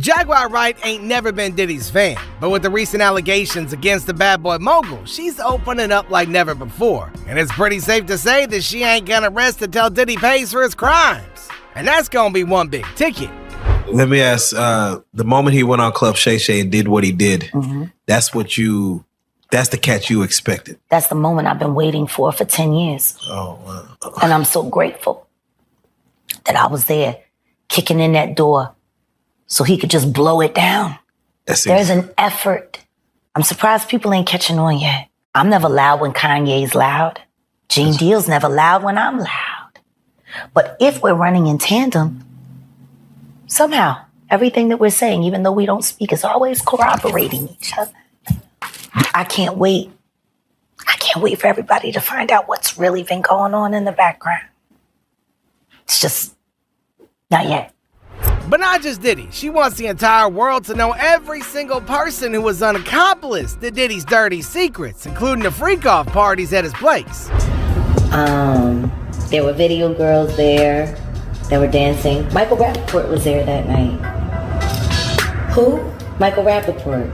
Jaguar Wright ain't never been Diddy's fan, but with the recent allegations against the bad boy mogul, she's opening up like never before. And it's pretty safe to say that she ain't gonna rest until Diddy pays for his crimes. And that's gonna be one big ticket. Let me ask, the moment he went on Club Shay Shay and did what he did, that's the catch you expected. That's the moment I've been waiting for 10 years. Oh, wow. And I'm so grateful that I was there kicking in that door so he could just blow it down. There's an effort. I'm surprised people ain't catching on yet. I'm never loud when Kanye's loud. Gene Deal's never loud when I'm loud. But if we're running in tandem, somehow everything that we're saying, even though we don't speak, is always corroborating each other. I can't wait. I can't wait for everybody to find out what's really been going on in the background. It's just not yet. But not just Diddy. She wants the entire world to know every single person who was an accomplice to Diddy's dirty secrets, including the freak-off parties at his place. There were video girls there that were dancing. Michael Rappaport was there that night. Who? Michael Rappaport.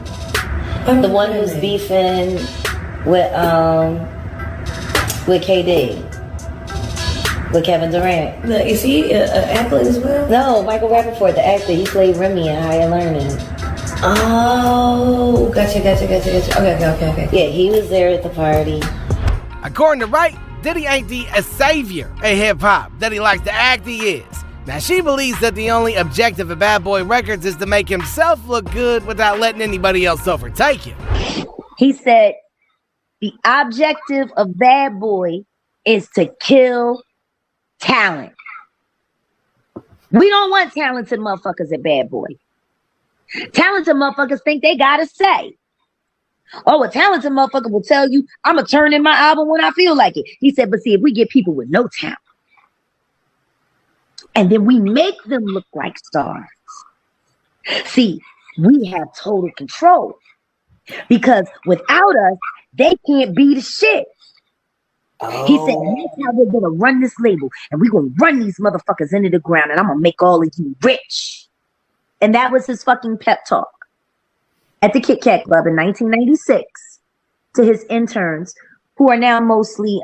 The one who's beefing with KD. With Kevin Durant. No, is he an athlete as well? No, Michael Rappaport, the actor. He played Remy in Higher Learning. Oh, gotcha. Okay. Yeah, he was there at the party. According to Wright, Diddy ain't the savior of hip-hop that he likes to act he is. Now, she believes that the only objective of Bad Boy Records is to make himself look good without letting anybody else overtake him. He said, the objective of Bad Boy is to kill talent. We don't want talented motherfuckers at Bad Boy. Talented motherfuckers think they gotta say. Oh, a talented motherfucker will tell you, I'm gonna turn in my album when I feel like it. He said, but see, if we get people with no talent, and then we make them look like stars, see, we have total control. Because without us, they can't be the shit. He said, that's how we're gonna run this label, and we're gonna run these motherfuckers into the ground, and I'm gonna make all of you rich. And that was his fucking pep talk at the Kit Kat Club in 1996 to his interns, who are now mostly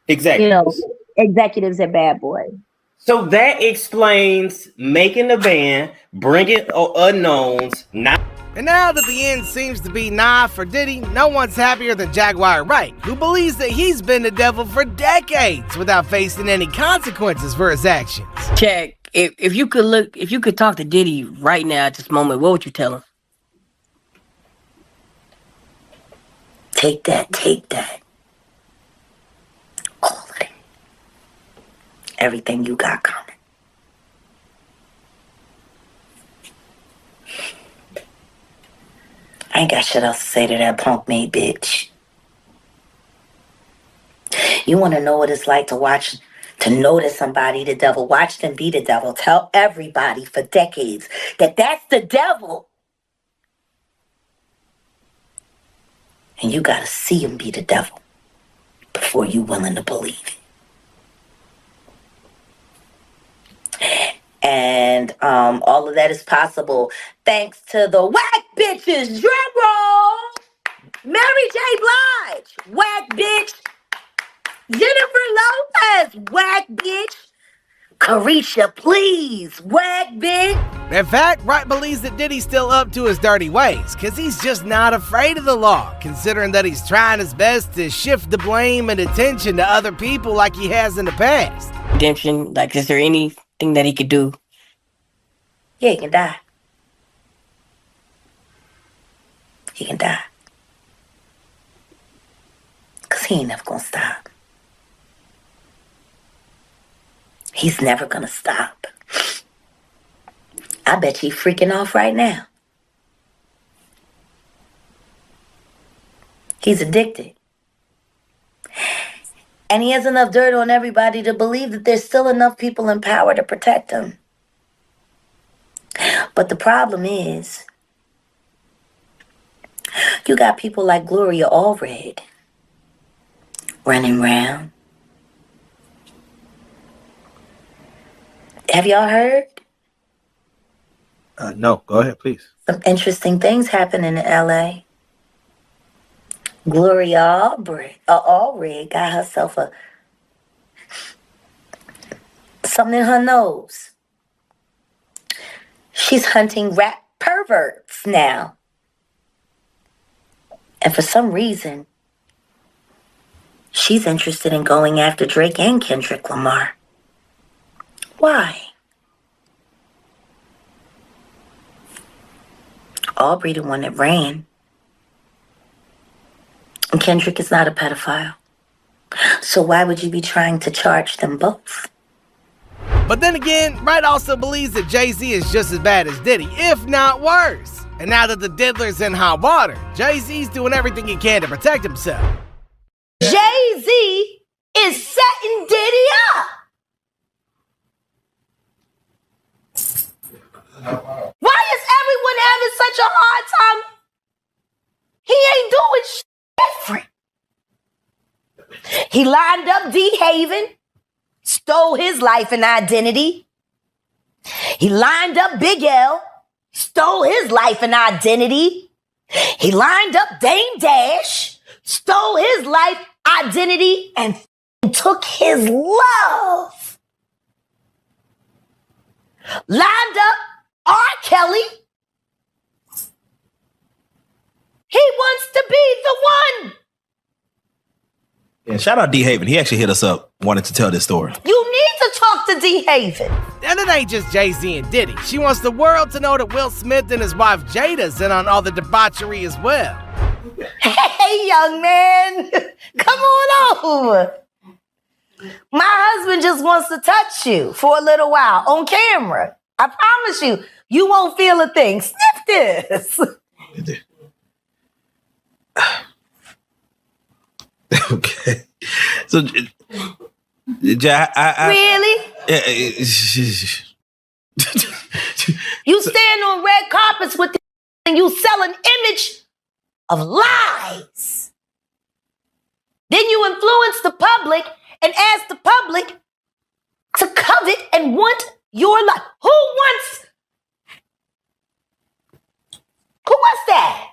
executives at Bad Boy. So that explains making the band, bringing unknowns, not. And now that the end seems to be nah for Diddy, no one's happier than Jaguar Wright, who believes that he's been the devil for decades without facing any consequences for his actions. Check. If you could talk to Diddy right now at this moment, what would you tell him? Take that. All of it. Everything you got coming. I ain't got shit else to say to that punk-made bitch. You want to know what it's like to notice somebody the devil, watch them be the devil, tell everybody for decades that that's the devil. And you got to see him be the devil before you willing to believe it. And all of that is possible thanks to the whack bitches. Drum roll! Mary J. Blige, whack bitch. Jennifer Lopez, whack bitch. Carisha, please, whack bitch. In fact, Wright believes that Diddy's still up to his dirty ways, because he's just not afraid of the law, considering that he's trying his best to shift the blame and attention to other people like he has in the past. Redemption, like, is there anything that he could do? Yeah, he can die. He can die. Because he ain't never gonna stop. He's never gonna stop. I bet you he's freaking off right now. He's addicted. And he has enough dirt on everybody to believe that there's still enough people in power to protect him. But the problem is, you got people like Gloria Allred running around. Have y'all heard? No, go ahead, please. Some interesting things happen in LA. Gloria Allred got herself something in her nose. She's hunting rap perverts now. And for some reason, she's interested in going after Drake and Kendrick Lamar. Why? Aubrey, the one that ran. And Kendrick is not a pedophile. So why would you be trying to charge them both? But then again, Wright also believes that Jay Z is just as bad as Diddy, if not worse. And now that the diddler's in hot water, Jay Z's doing everything he can to protect himself. Jay Z is setting Diddy up. Why is everyone having such a hard time? He ain't doing shit different. He lined up D Haven, stole his life and identity. He lined up Big L, stole his life and identity. He lined up Dame Dash, stole his life, identity, and took his love. Lined up R. Kelly. He wants to be the one. Yeah, shout out D Haven. He actually hit us up, wanted to tell this story. You need to talk to D Haven. And it ain't just Jay Z and Diddy. She wants the world to know that Will Smith and his wife Jada's in on all the debauchery as well. Hey, young man, come on over. My husband just wants to touch you for a little while on camera. I promise you, you won't feel a thing. Sniff this. Okay. So, Really? You stand on red carpets with this and you sell an image of lies. Then you influence the public and ask the public to covet and want your life. Who wants that?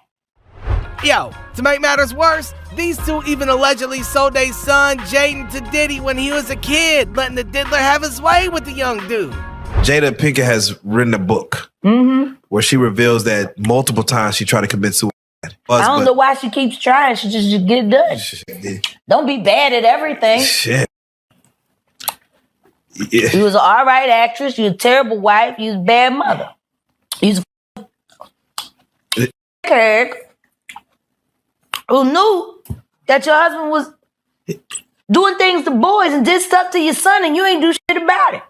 Yo, to make matters worse, these two even allegedly sold their son Jaden to Diddy when he was a kid, letting the diddler have his way with the young dude. Jada Pinkett has written a book where she reveals that multiple times she tried to commit suicide. I don't know why she keeps trying. She just get it done. Don't be bad at everything. Shit. Yeah. You was an all right actress. You was a terrible wife. You was a bad mother. You was a kid who knew that your husband was doing things to boys and did stuff to your son and you ain't do shit about it.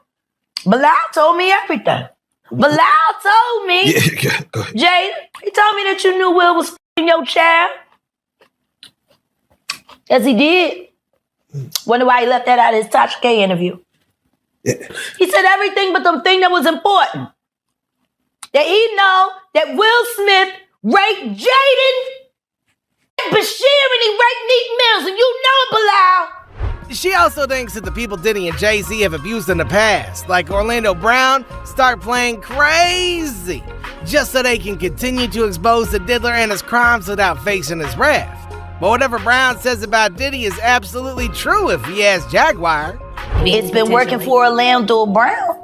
Bilal told me everything. Bilal told me, Yeah, go ahead. Jay, he told me that you knew Will was f***ing your child. Yes, he did. Wonder why he left that out of his 𝐼𝐸 interview. Yeah. He said everything but the thing that was important. That he know that Will Smith raped Jaden Bashir and he raped Meek Mills, and you know it, Bilal. She also thinks that the people Diddy and Jay Z have abused in the past, like Orlando Brown, start playing crazy, just so they can continue to expose the diddler and his crimes without facing his wrath. But whatever Brown says about Diddy is absolutely true if he asks Jaguar. It's been working for Orlando Brown.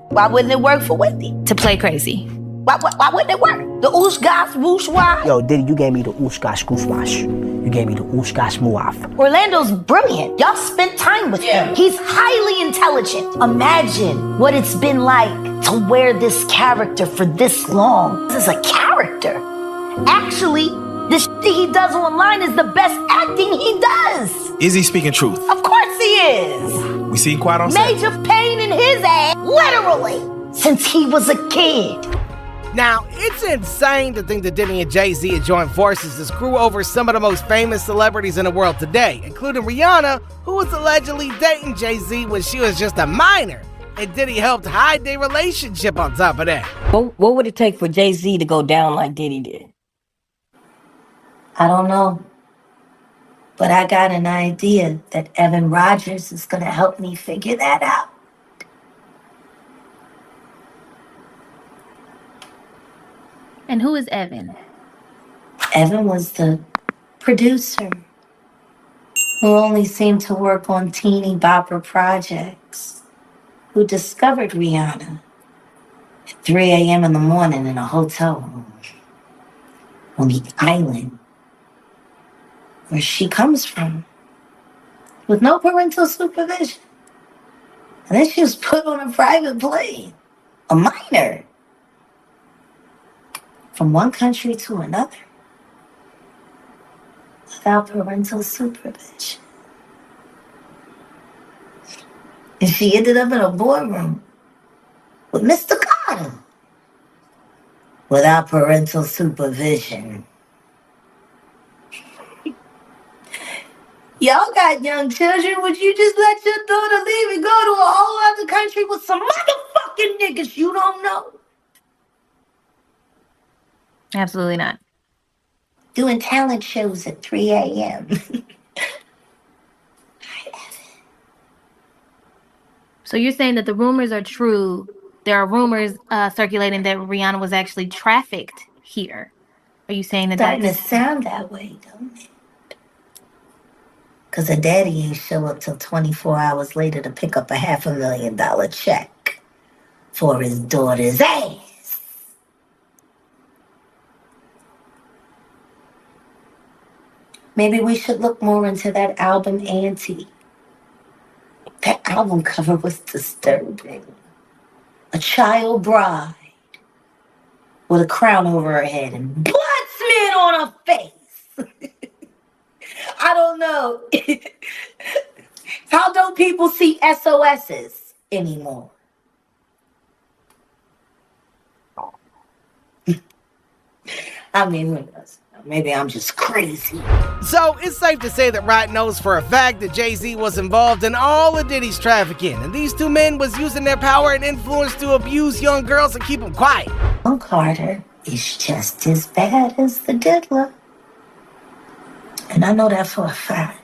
Why wouldn't it work for Wendy? To play crazy. Why wouldn't it work? The 𝐭𝐡𝐢𝐳 woosh-wah? Yo, Diddy, you gave me the 𝐜𝐻𝐳 You gave me the 𝐜𝐻𝐻 muaf. Orlando's brilliant. Y'all spent time with him. He's highly intelligent. Imagine what it's been like to wear this character for this long. This is a character. Actually, the shit he does online is the best acting he does. Is he speaking truth? Of course he is. We seen Quiet on set. Major pain in his ass, literally, since he was a kid. Now, it's insane to think that Diddy and Jay Z had joined forces to screw over some of the most famous celebrities in the world today, including Rihanna, who was allegedly dating Jay Z when she was just a minor, and Diddy helped hide their relationship on top of that. What would it take for Jay Z to go down like Diddy did? I don't know. But I got an idea that Evan Rogers is going to help me figure that out. And who is Evan? Evan was the producer who only seemed to work on teeny bopper projects, who discovered Rihanna at 3 a.m. in the morning in a hotel room on the island where she comes from, with no parental supervision. And then she was put on a private plane, a minor, from one country to another, without parental supervision. And she ended up in a boardroom with Mr. Carter, without parental supervision. Y'all got young children. Would you just let your daughter leave and go to a whole other country with some motherfucking niggas you don't know? Absolutely not. Doing talent shows at 3 a.m. So you're saying that the rumors are true. There are rumors circulating that Rihanna was actually trafficked here. Are you saying that Starting to that's... sound that way, don't it? Because her daddy ain't show up till 24 hours later to pick up a $500,000 check for his daughter's ass. Maybe we should look more into that album, Auntie. That album cover was disturbing. A child bride with a crown over her head and blood smeared on her face. I don't know. How don't people see SOSs anymore? I mean, who knows? Maybe I'm just crazy. So it's safe to say that Wright knows for a fact that Jay Z was involved in all of Diddy's trafficking, and these two men was using their power and influence to abuse young girls and keep them quiet. Carter is just as bad as the diddler. And I know that for a fact.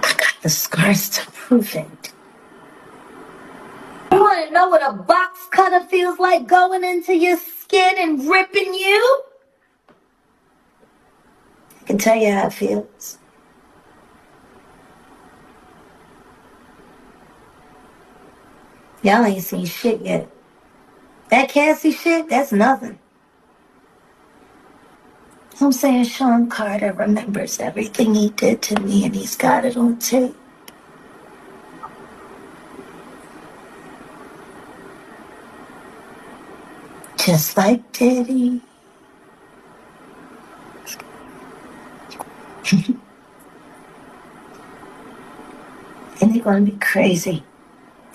I got the scars to prove it. You want to know what a box cutter feels like going into your skin and ripping you? I can tell you how it feels. Y'all ain't seen shit yet. That Cassie shit, that's nothing. I'm saying Sean Carter remembers everything he did to me, and he's got it on tape. Just like Diddy. And they're gonna be crazy.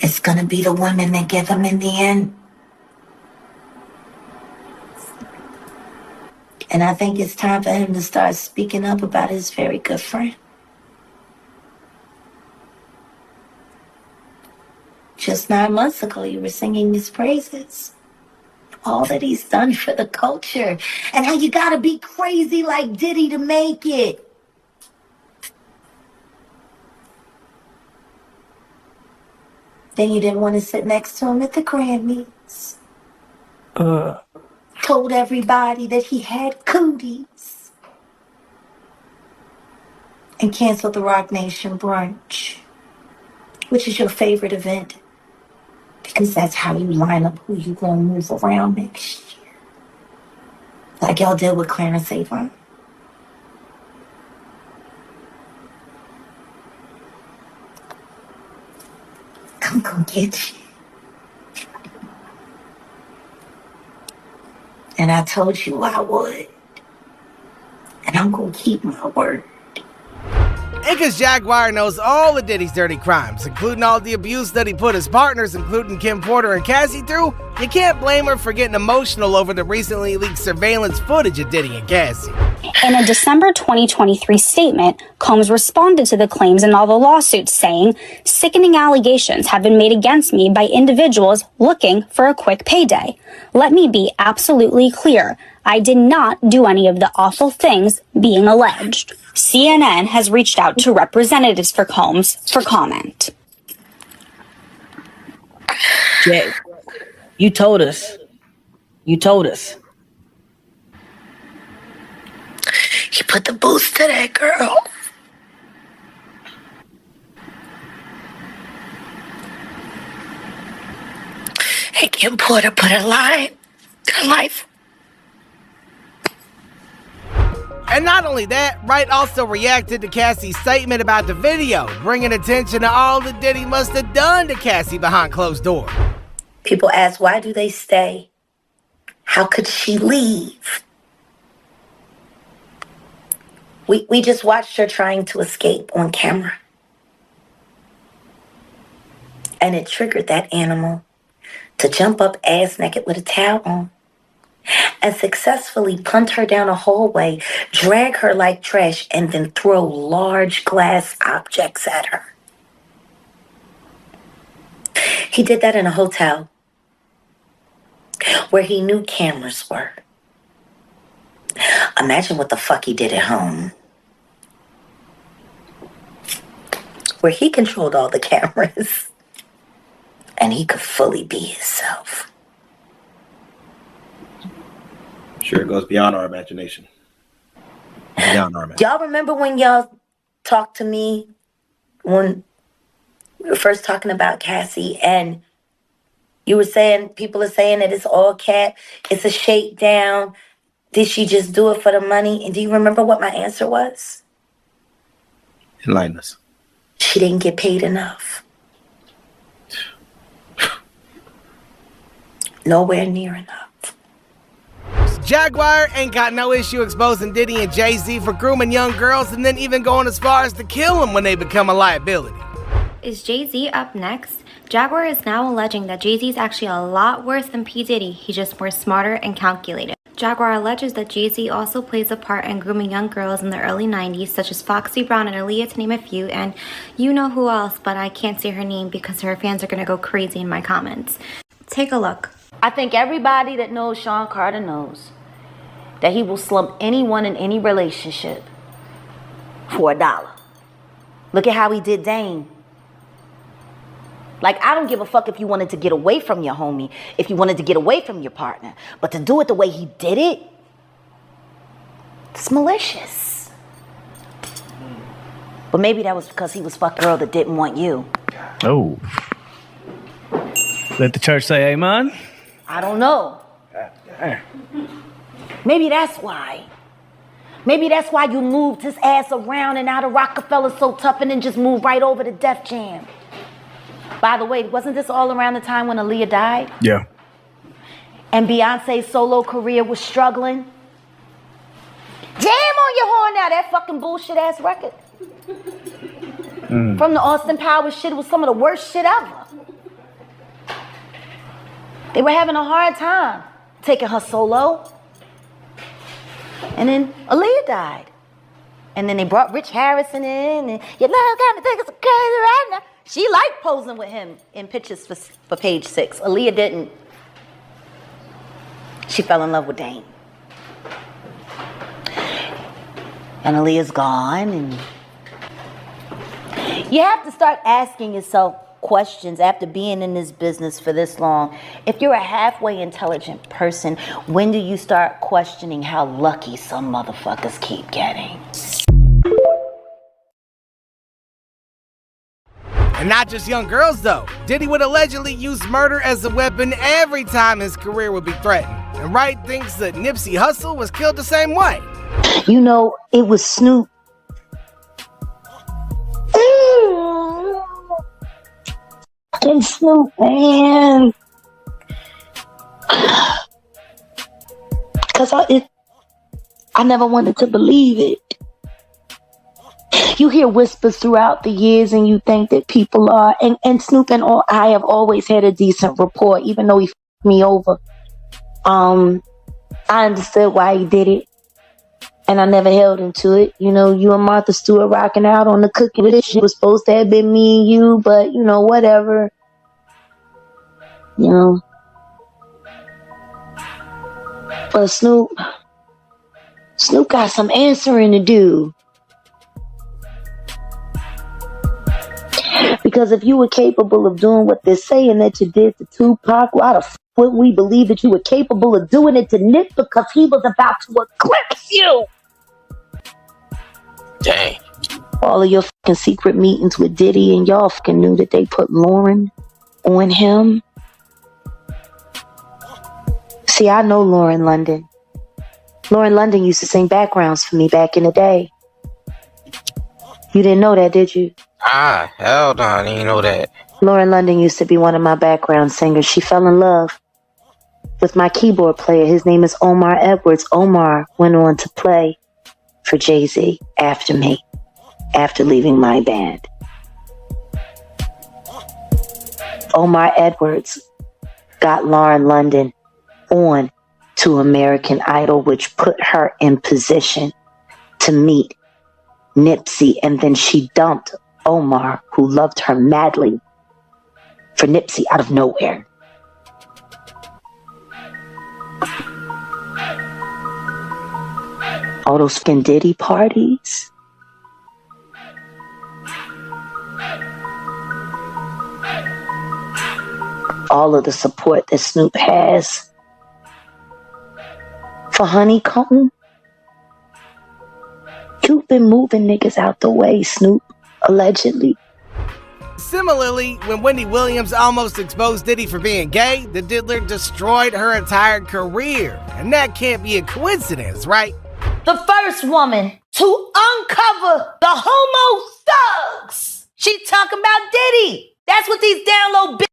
It's gonna be the women that get them in the end. And I think it's time for him to start speaking up about his very good friend. Just 9 months ago, you were singing his praises. All that he's done for the culture. And how you gotta be crazy like Diddy to make it. Then you didn't want to sit next to him at the Grammys. Told everybody that he had cooties. And canceled the Rock Nation brunch, which is your favorite event. Because that's how you line up who you gonna move around next year. Like y'all did with Clarence Avant. I'm gonna get you. And I told you I would. And I'm gonna keep my word. And because Jaguar knows all of Diddy's dirty crimes, including all the abuse that he put his partners, including Kim Porter and Cassie, through, you can't blame her for getting emotional over the recently leaked surveillance footage of Diddy and Cassie. In a December 2023 statement, Combs responded to the claims in all the lawsuits, saying, "Sickening allegations have been made against me by individuals looking for a quick payday. Let me be absolutely clear. I did not do any of the awful things being alleged." CNN has reached out to representatives for Combs for comment. Jay, You told us. You told us. He put the boost to that girl. And Kim Porter put her life. And not only that, Wright also reacted to Cassie's statement about the video, bringing attention to all that Diddy must have done to Cassie behind closed doors. People ask, why do they stay? How could she leave? We just watched her trying to escape on camera. And it triggered that animal to jump up ass naked with a towel on and successfully punt her down a hallway, drag her like trash, and then throw large glass objects at her. He did that in a hotel where he knew cameras were. Imagine what the fuck he did at home, where he controlled all the cameras and he could fully be himself. Sure, it goes beyond our imagination. Beyond our imagination. Y'all remember when y'all talked to me when we were first talking about Cassie, and you were saying, people are saying that it's all cap, it's a shakedown. Did she just do it for the money? And do you remember what my answer was? Enlighten us. She didn't get paid enough. Nowhere near enough. Jaguar ain't got no issue exposing Diddy and Jay Z for grooming young girls and then even going as far as to kill them when they become a liability. Is Jay Z up next? Jaguar is now alleging that Jay Z is actually a lot worse than P. Diddy. He's just more smarter and calculated. Jaguar alleges that Jay Z also plays a part in grooming young girls in the early 90s, such as Foxy Brown and Aaliyah, to name a few, and you know who else, but I can't say her name because her fans are gonna go crazy in my comments. Take a look. I think everybody that knows Sean Carter knows that he will slump anyone in any relationship for $1. Look at how he did Dame. Like, I don't give a fuck if you wanted to get away from your homie, if you wanted to get away from your partner, but to do it the way he did it, it's malicious. But maybe that was because he was fucking a girl that didn't want you. Oh. Let the church say amen. I don't know. Maybe that's why. Maybe that's why you moved his ass around and out of Rockefeller so tough and then just moved right over to Def Jam. By the way, wasn't this all around the time when Aaliyah died? Yeah. And Beyonce's solo career was struggling? Jam on your horn now, that fucking bullshit ass record. From the Austin Powers shit, it was some of the worst shit ever. They were having a hard time taking her solo. And then Aaliyah died. And then they brought Rich Harrison in, and your love got me thinking so crazy right now. She liked posing with him in pictures for Page 6. Aaliyah didn't. She fell in love with Dame. And Aaliyah's gone, and you have to start asking yourself questions after being in this business for this long. If you're a halfway intelligent person, when do you start questioning how lucky some motherfuckers keep getting? And not just young girls though. Diddy would allegedly use murder as a weapon every time his career would be threatened. And Wright thinks that Nipsey Hussle was killed the same way. You know, it was Snoop. And Snoop, man. Because I never wanted to believe it. You hear whispers throughout the years and you think that people are, and Snoop and I have always had a decent rapport, even though he f***ed me over. I understood why he did it, and I never held him to it. You know, you and Martha Stewart rocking out on the cookie with this shit was supposed to have been me and you, but you know, whatever. You know. But Snoop got some answering to do. Because Because if you were capable of doing what they're saying that you did to Tupac, why the wouldn't we believe that you were capable of doing it to Nip because he was about to eclipse you? Dang. All of your fucking secret meetings with Diddy and y'all fucking knew that they put Lauren on him. See, I know Lauren London. Lauren London used to sing backgrounds for me back in the day. You didn't know that, did you? Ah, hell no, I didn't know that. Lauren London used to be one of my background singers. She fell in love with my keyboard player. His name is Omar Edwards. Omar went on to play for Jay Z after me, after leaving my band. Omar Edwards got Lauren London on to American Idol, which put her in position to meet Nipsey, and then she dumped Omar, who loved her madly, for Nipsey out of nowhere. All those fucking Diddy parties. All of the support that Snoop has for Honeycomb. You've been moving niggas out the way, Snoop, allegedly. Similarly, when Wendy Williams almost exposed Diddy for being gay, the diddler destroyed her entire career. And that can't be a coincidence, right? The first woman to uncover the homo thugs. She talking about Diddy. That's what these down low bitches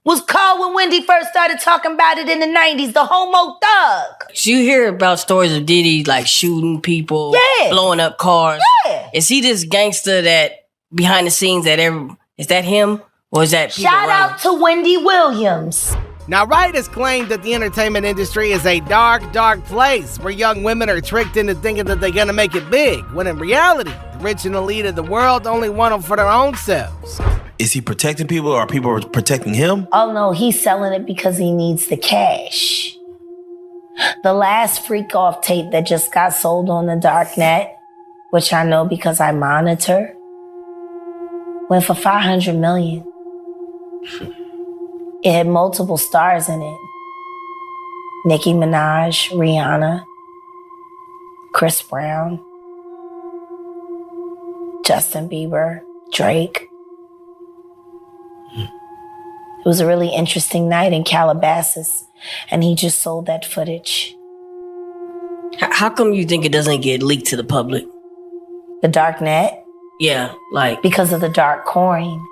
was called when Wendy first started talking about it in the 90s, the homo thug. So you hear about stories of Diddy like shooting people, blowing up cars. Yeah. Is he this gangster that behind the scenes is that him? Or is that people Shout running? out to Wendy Williams. Now, Wright has claimed that the entertainment industry is a dark, dark place where young women are tricked into thinking that they're gonna make it big, when in reality, the rich and elite of the world only want them for their own selves. Is he protecting people or are people protecting him? Oh no, he's selling it because he needs the cash. The last freak off tape that just got sold on the dark net, which I know because I monitor, went for $500 million. It had multiple stars in it. Nicki Minaj, Rihanna, Chris Brown, Justin Bieber, Drake. It was a really interesting night in Calabasas, and he just sold that footage. How come you think it doesn't get leaked to the public? The dark net? Yeah, like... Because of the dark coin.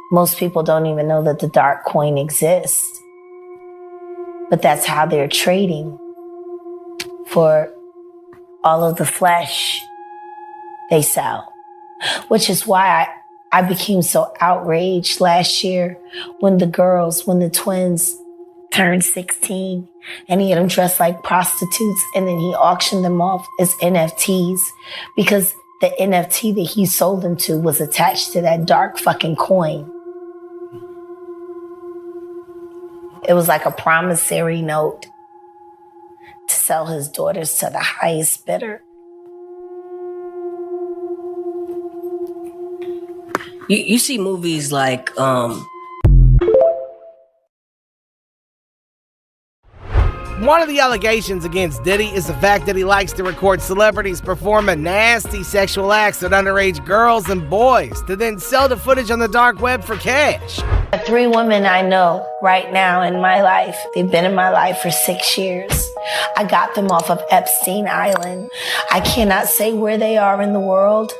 Most people don't even know that the dark coin exists. But that's how they're trading for all of the flesh they sell. Which is why I became so outraged last year when the twins turned 16 and he had them dressed like prostitutes and then he auctioned them off as NFTs because the NFT that he sold them to was attached to that dark fucking coin. It was like a promissory note to sell his daughters to the highest bidder. You see movies like One of the allegations against Diddy is the fact that he likes to record celebrities performing nasty sexual acts with underage girls and boys to then sell the footage on the dark web for cash. 3 women I know right now in my life, they've been in my life for 6 years. I got them off of Epstein Island. I cannot say where they are in the world.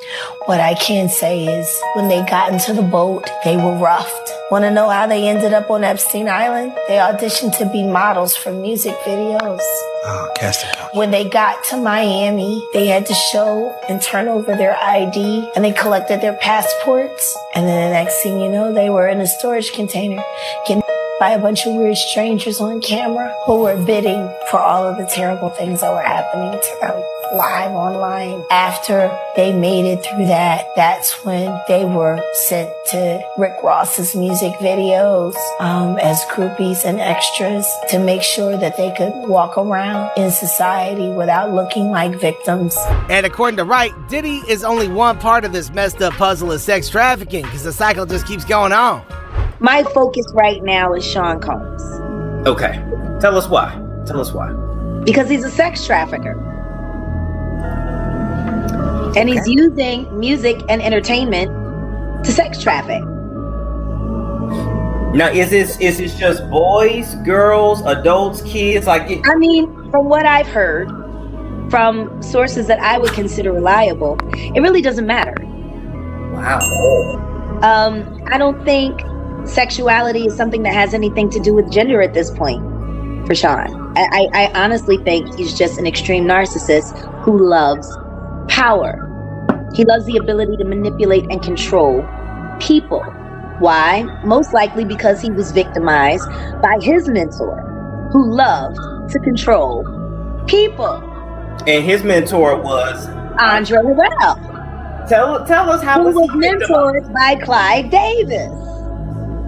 What I can say is when they got into the boat, they were roughed. Want to know how they ended up on Epstein Island? They auditioned to be models for music videos. Oh, casting couch. When they got to Miami, they had to show and turn over their ID, and they collected their passports. And then the next thing you know, they were in a storage container getting by a bunch of weird strangers on camera who were bidding for all of the terrible things that were happening to them. live online. After they made it through that, that's when they were sent to Rick Ross's music videos as groupies and extras to make sure that they could walk around in society without looking like victims. And according to Wright, Diddy is only one part of this messed up puzzle of sex trafficking because the cycle just keeps going on. My focus right now is Sean Combs. Okay. Tell us why. Tell us why. Because he's a sex trafficker. And he's using music and entertainment to sex traffic. Now, is this just boys, girls, adults, kids? Like, I mean, from what I've heard from sources that I would consider reliable, it really doesn't matter. Wow. I don't think sexuality is something that has anything to do with gender at this point for Sean. I honestly think he's just an extreme narcissist who loves power. He loves the ability to manipulate and control people. Why? Most likely because he was victimized by his mentor, who loved to control people. And his mentor was Andre Harrell. Tell us how who was mentored by Clive Davis.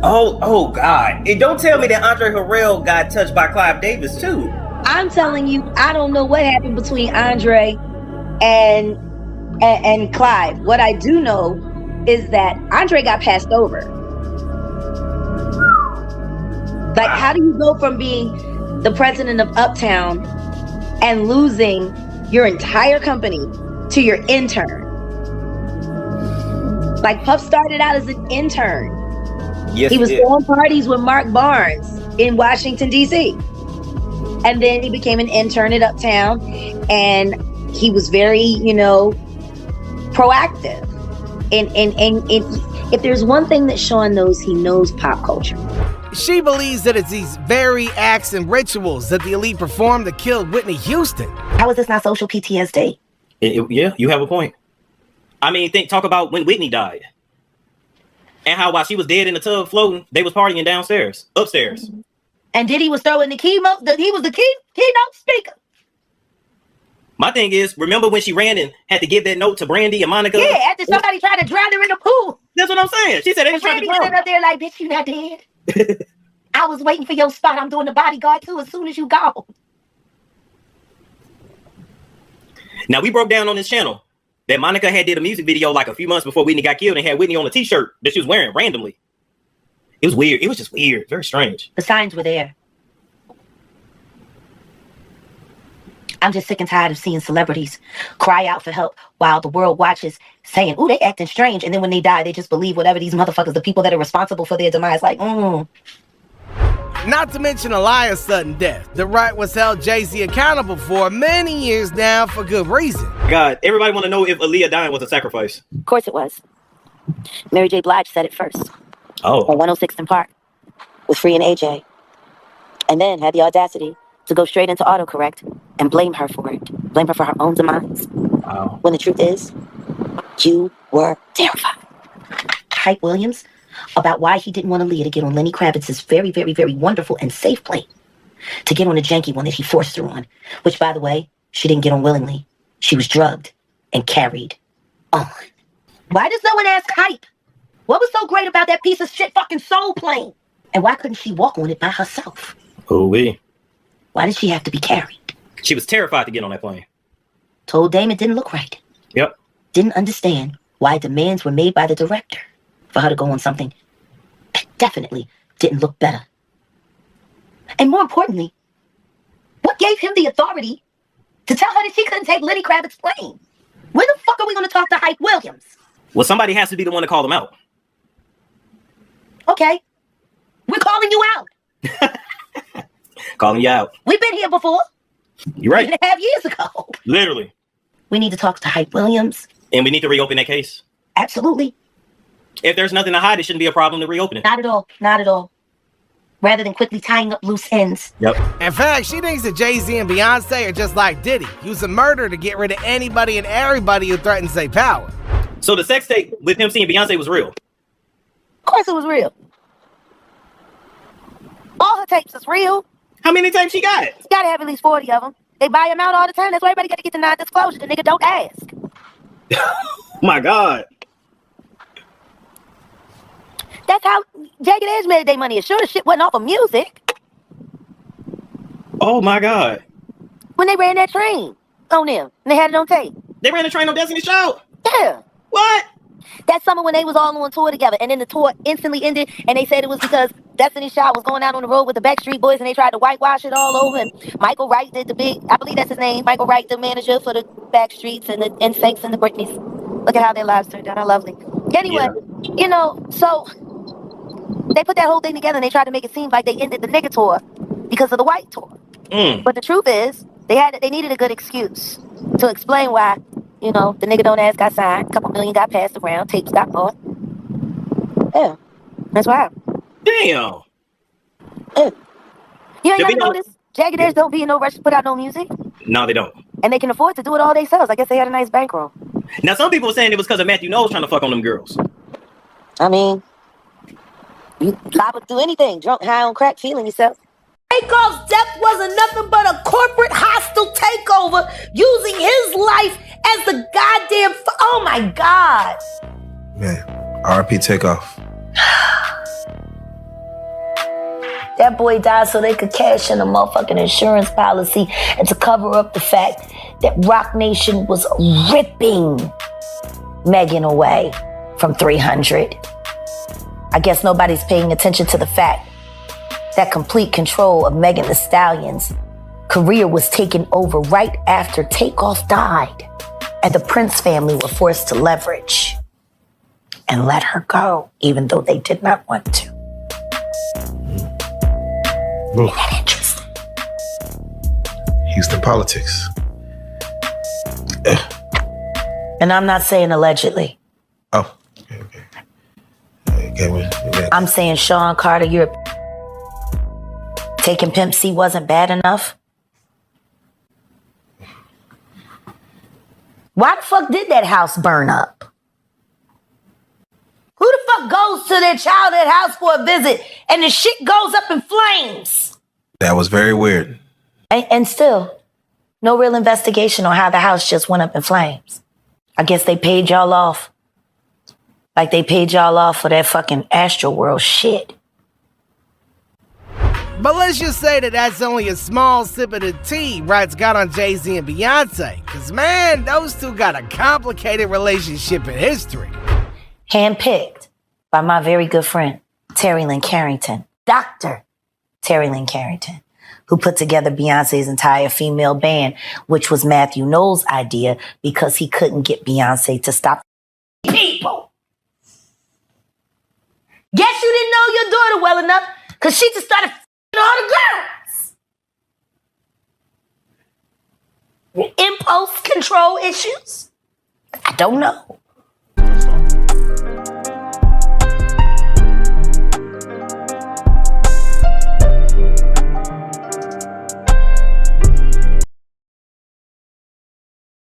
Oh God. And don't tell me that Andre Harrell got touched by Clive Davis too. I'm telling you, I don't know what happened between Andre and Clive. What I do know is that Andre got passed over. Like, how do you go from being the president of Uptown and losing your entire company to your intern? Like, Puff started out as an intern. Yes, he was throwing parties with Mark Barnes in Washington, D.C. And then he became an intern at Uptown, and he was very, proactive. And if there's one thing that Sean knows, he knows pop culture. She believes that it's these very acts and rituals that the elite performed that killed Whitney Houston. How is this not social PTSD? Yeah, you have a point. I mean, talk about when Whitney died. And how while she was dead in the tub floating, they was partying upstairs. And Diddy was throwing he was the keynote speaker. My thing is, remember when she ran and had to give that note to Brandy and Monica? Yeah, after somebody tried to drown her in the pool. That's what I'm saying. She said they was trying to drown her. Brandy up there like, bitch, you not dead. I was waiting for your spot. I'm doing the bodyguard too as soon as you go. Now, we broke down on this channel that Monica had did a music video like a few months before Whitney got killed and had Whitney on a t-shirt that she was wearing randomly. It was weird. It was just weird. Very strange. The signs were there. I'm just sick and tired of seeing celebrities cry out for help while the world watches saying, ooh, they acting strange. And then when they die, they just believe whatever these motherfuckers, the people that are responsible for their demise, Not to mention Eliah's sudden death that Wright was held Jay Z accountable for many years now for good reason. God, everybody want to know if Aaliyah dying was a sacrifice. Of course it was. Mary J. Blige said it first. Oh. On 106th and Park with Free and AJ. And then had the audacity to go straight into autocorrect and blame her for it. Blame her for her own demise. Wow. When the truth is, you were terrified. Hype Williams about why he didn't want Aaliyah to get on Lenny Kravitz's very, very, very wonderful and safe plane to get on a janky one that he forced her on, which, by the way, she didn't get on willingly. She was drugged and carried on. Why does no one ask Hype? What was so great about that piece of shit fucking soul plane? And why couldn't she walk on it by herself? Ooh-wee. Why did she have to be carried? She was terrified to get on that plane. Told Dame it didn't look right. Yep. Didn't understand why demands were made by the director for her to go on something that definitely didn't look better. And more importantly, what gave him the authority to tell her that she couldn't take Lenny Kravitz's plane? When the fuck are we going to talk to Hype Williams? Well, somebody has to be the one to call them out. Okay. We're calling you out. Calling you out. We've been here before. You're right. 3.5 years ago. Literally. We need to talk to Hype Williams. And we need to reopen that case. Absolutely. If there's nothing to hide, it shouldn't be a problem to reopen it. Not at all. Not at all. Rather than quickly tying up loose ends. Yep. In fact, she thinks that Jay Z and Beyonce are just like Diddy, using murder to get rid of anybody and everybody who threatens their power. So the sex tape with him seeing Beyonce was real? Of course it was real. All her tapes is real. How many tapes she got? She gotta have at least 40 of them. They buy him out all the time. That's why everybody got to get the non-disclosure. The nigga don't ask. My God. That's how Jagged Edge made their money. Sure, the shit wasn't off of music. Oh my God. When they ran that train on them, and they had it on tape. They ran the train on Destiny's Child? Yeah. What? That summer when they was all on tour together, and then the tour instantly ended, and they said it was because Destiny's Child was going out on the road with the Backstreet Boys, and they tried to whitewash it all over, and Michael Wright did the big, I believe that's his name, Michael Wright, the manager for the Backstreets and the NSYNCs and the Britneys. Look at how their lives turned out. How lovely. Anyway, you know, so they put that whole thing together, and they tried to make it seem like they ended the nigga tour because of the white tour. But the truth is, they needed a good excuse to explain why, you know, the nigga don't ask got signed, a couple million got passed around, tapes got bought. Yeah, that's why. Damn. You ain't gotta notice, Jagged Edge don't be in no rush to put out no music. No, they don't. And they can afford to do it all themselves. I guess they had a nice bankroll. Now, some people were saying it was because of Matthew Knowles trying to fuck on them girls. I mean, you liable to do anything, drunk, high on crack, feeling yourself. Takeoff's death wasn't nothing but a corporate hostile takeover using his life as the goddamn... Oh my God. Man, R.I.P. Takeoff. That boy died so they could cash in a motherfucking insurance policy and to cover up the fact that Rock Nation was ripping Megan away from 300. I guess nobody's paying attention to the fact that complete control of Megan Thee Stallion's career was taken over right after Takeoff died, and the Prince family were forced to leverage and let her go, even though they did not want to. Isn't that interesting? Houston politics. And I'm not saying allegedly. Oh, okay. I'm saying Sean Carter, you're taking Pimp C wasn't bad enough. Why the fuck did that house burn up? Who the fuck goes to their childhood house for a visit and the shit goes up in flames? That was very weird. And still, no real investigation on how the house just went up in flames. I guess they paid y'all off. Like they paid y'all off for that fucking Astroworld shit. But let's just say that that's only a small sip of the tea Wright's got on Jay Z and Beyonce. Because, man, those two got a complicated relationship in history. Handpicked by my very good friend, Terry Lynn Carrington. Dr. Terry Lynn Carrington, who put together Beyonce's entire female band, which was Matthew Knowles' idea because he couldn't get Beyonce to stop people. Guess you didn't know your daughter well enough because she just started all the girls. Impulse control issues? I don't know.